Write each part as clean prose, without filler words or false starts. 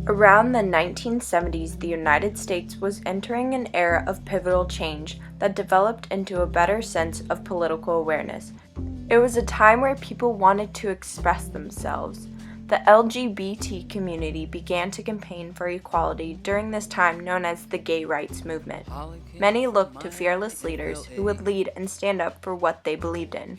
Around the 1970s, the United States was entering an era of pivotal change that developed into a better sense of political awareness. It was a time where people wanted to express themselves. The LGBT community began to campaign for equality during this time known as the gay rights movement. Many looked to fearless leaders who would lead and stand up for what they believed in.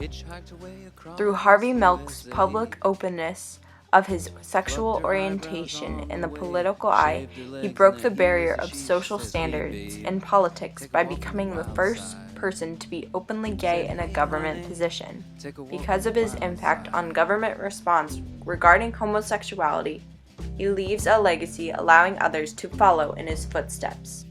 Through Harvey Milk's public openness of his sexual orientation in the political eye, he broke the barrier of social standards in politics by becoming the first person to be openly gay in a government position. Because of his impact on government response regarding homosexuality, he leaves a legacy allowing others to follow in his footsteps.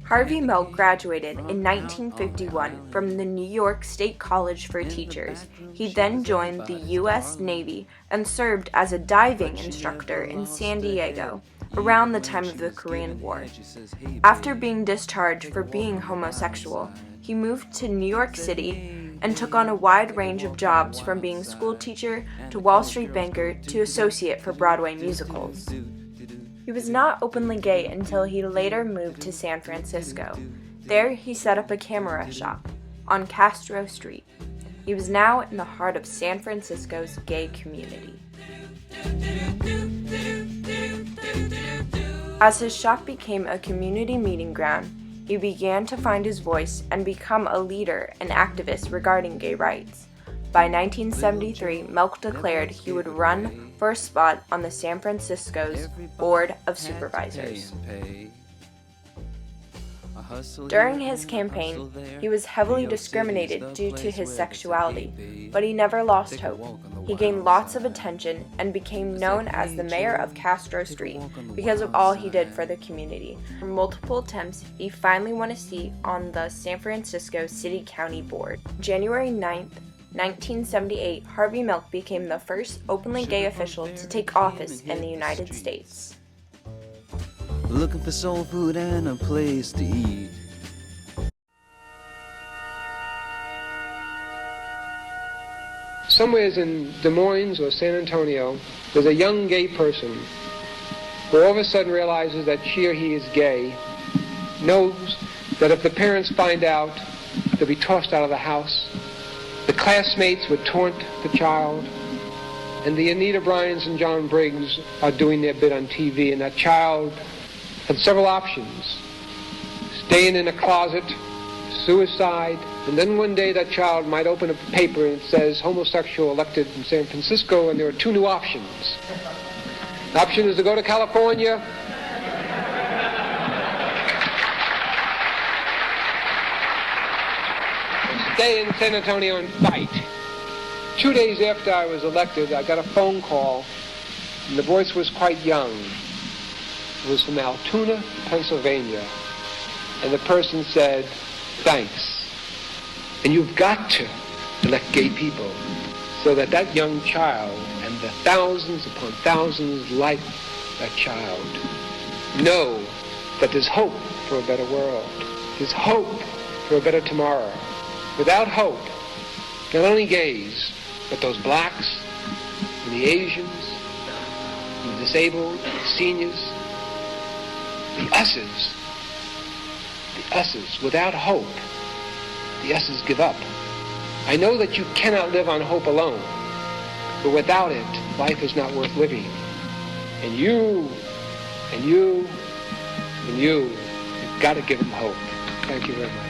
Harvey Milk graduated in 1951 from the New York State College for Teachers. He then joined the U.S. Navy and served as a diving instructor in San Diego around the time of the Korean War. After being discharged for being homosexual, he moved to New York City and took on a wide range of jobs from being school teacher to Wall Street banker to associate for Broadway musicals. He was not openly gay until he later moved to San Francisco. There, he set up a camera shop on Castro Street. He was now in the heart of San Francisco's gay community. As his shop became a community meeting ground, he began to find his voice and become a leader and activist regarding gay rights. By 1973, Milk declared he would run for a spot on the San Francisco's Board of Supervisors. During his campaign, he was heavily discriminated due to his sexuality, but he never lost hope. He gained lots of attention and became known as the mayor of Castro Street because of all he did for the community. For multiple attempts, he finally won a seat on the San Francisco City County Board. January 9th, 1978, Harvey Milk became the first openly gay official to take office in the United States. Looking for soul food and a place to eat. Somewhere in Des Moines or San Antonio, there's a young gay person who all of a sudden realizes that she or he is gay, knows that if the parents find out, they'll be tossed out of the house. The classmates would taunt the child, and the Anita Bryans and John Briggs are doing their bit on TV, and that child had several options: staying in a closet, suicide, and then one day that child might open a paper and it says homosexual elected in San Francisco, and there are two new options. The option is to go to California, stay in San Antonio and fight. 2 days after I was elected, I got a phone call, and the voice was quite young. It was from Altoona, Pennsylvania, and the person said, "Thanks. And you've got to elect gay people so that that young child and the thousands upon thousands like that child know that there's hope for a better world. There's hope for a better tomorrow. Without hope, not only gays, but those blacks and the Asians and the disabled, the seniors, the us's, without hope, the us's give up. I know that you cannot live on hope alone, but without it, life is not worth living. And you've got to give them hope." Thank you very much.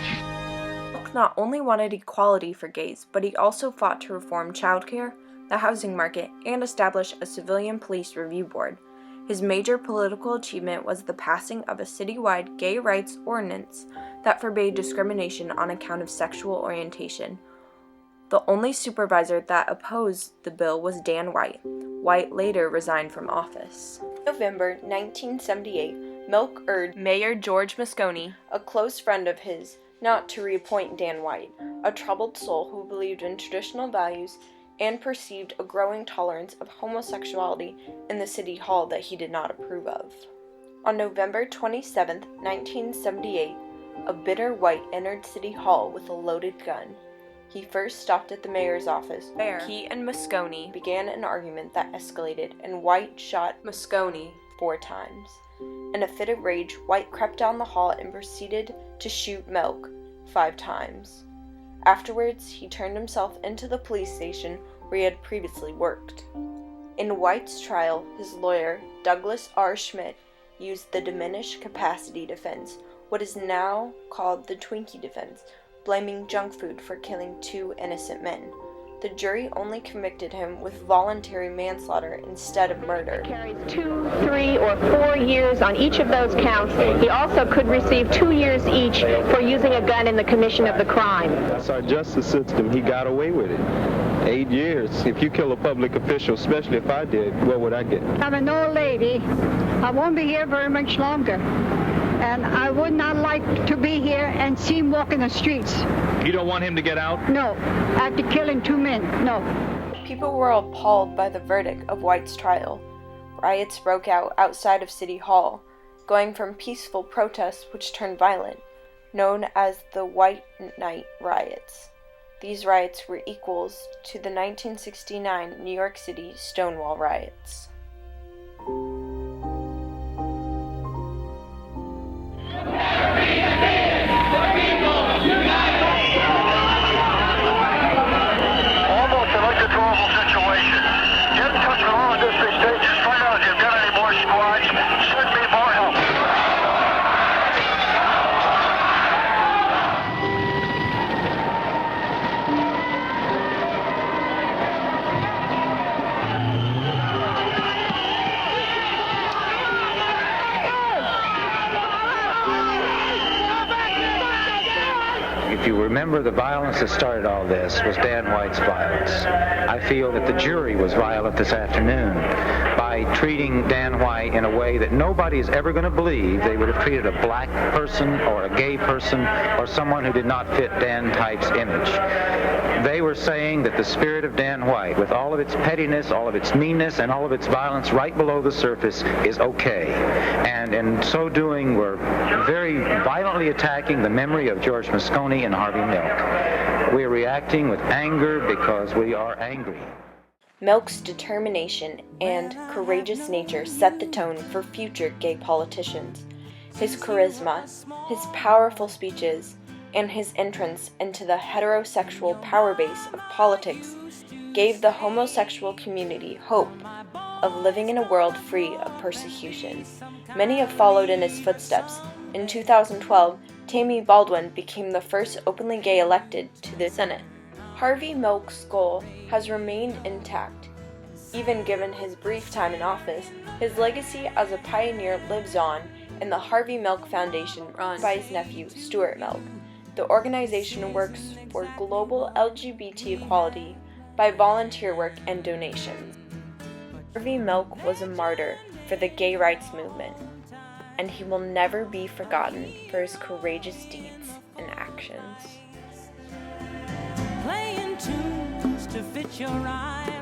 Milk not only wanted equality for gays, but he also fought to reform childcare, the housing market, and establish a civilian police review board. His major political achievement was the passing of a citywide gay rights ordinance that forbade discrimination on account of sexual orientation. The only supervisor that opposed the bill was Dan White. White later resigned from office. In November 1978, Milk urged Mayor George Moscone, a close friend of his, not to reappoint Dan White, a troubled soul who believed in traditional values and perceived a growing tolerance of homosexuality in the city hall that he did not approve of. On November 27, 1978, a bitter White entered City Hall with a loaded gun. He first stopped at the mayor's office, where he and Moscone began an argument that escalated, and White shot Moscone 4 times. In a fit of rage, White crept down the hall and proceeded to shoot Milk 5 times. Afterwards, he turned himself into the police station where he had previously worked. In White's trial, his lawyer, Douglas R. Schmidt, used the diminished capacity defense, what is now called the Twinkie defense, blaming junk food for killing 2 innocent men. The jury only convicted him with voluntary manslaughter instead of murder. He carries 2, 3, or 4 years on each of those counts. He also could receive 2 years each for using a gun in the commission of the crime. That's our justice system. He got away with it. 8 years. If you kill a public official, especially if I did, what would I get? I'm an old lady. I won't be here very much longer. And I would not like to be here and see him walking the streets. You don't want him to get out? No. After killing 2 men, no. People were appalled by the verdict of White's trial. Riots broke out outside of City Hall, going from peaceful protests which turned violent, known as the White Night Riots. These riots were equals to the 1969 New York City Stonewall Riots. Almost an uncontrollable situation. Get in touch with all the district stages. Find out if you've got any more squads. Send me more help. If you remember, the violence that started all this was Dan White's violence. I feel that the jury was violent this afternoon by treating Dan White in a way that nobody is ever going to believe they would have treated a black person or a gay person or someone who did not fit Dan Type's image. They were saying that the spirit of Dan White, with all of its pettiness, all of its meanness, and all of its violence right below the surface, is okay. And in so doing, we're very violently attacking the memory of George Moscone and Harvey Milk. We are reacting with anger because we are angry. Milk's determination and courageous nature set the tone for future gay politicians. His charisma, his powerful speeches, and his entrance into the heterosexual power base of politics gave the homosexual community hope of living in a world free of persecution. Many have followed in his footsteps. In 2012, Tammy Baldwin became the first openly gay elected to the Senate. Harvey Milk's goal has remained intact. Even given his brief time in office, his legacy as a pioneer lives on in the Harvey Milk Foundation run by his nephew, Stuart Milk. The organization works for global LGBT equality by volunteer work and donations. Harvey Milk was a martyr for the gay rights movement, and he will never be forgotten for his courageous deeds and actions. Playing tunes to fit your eyes.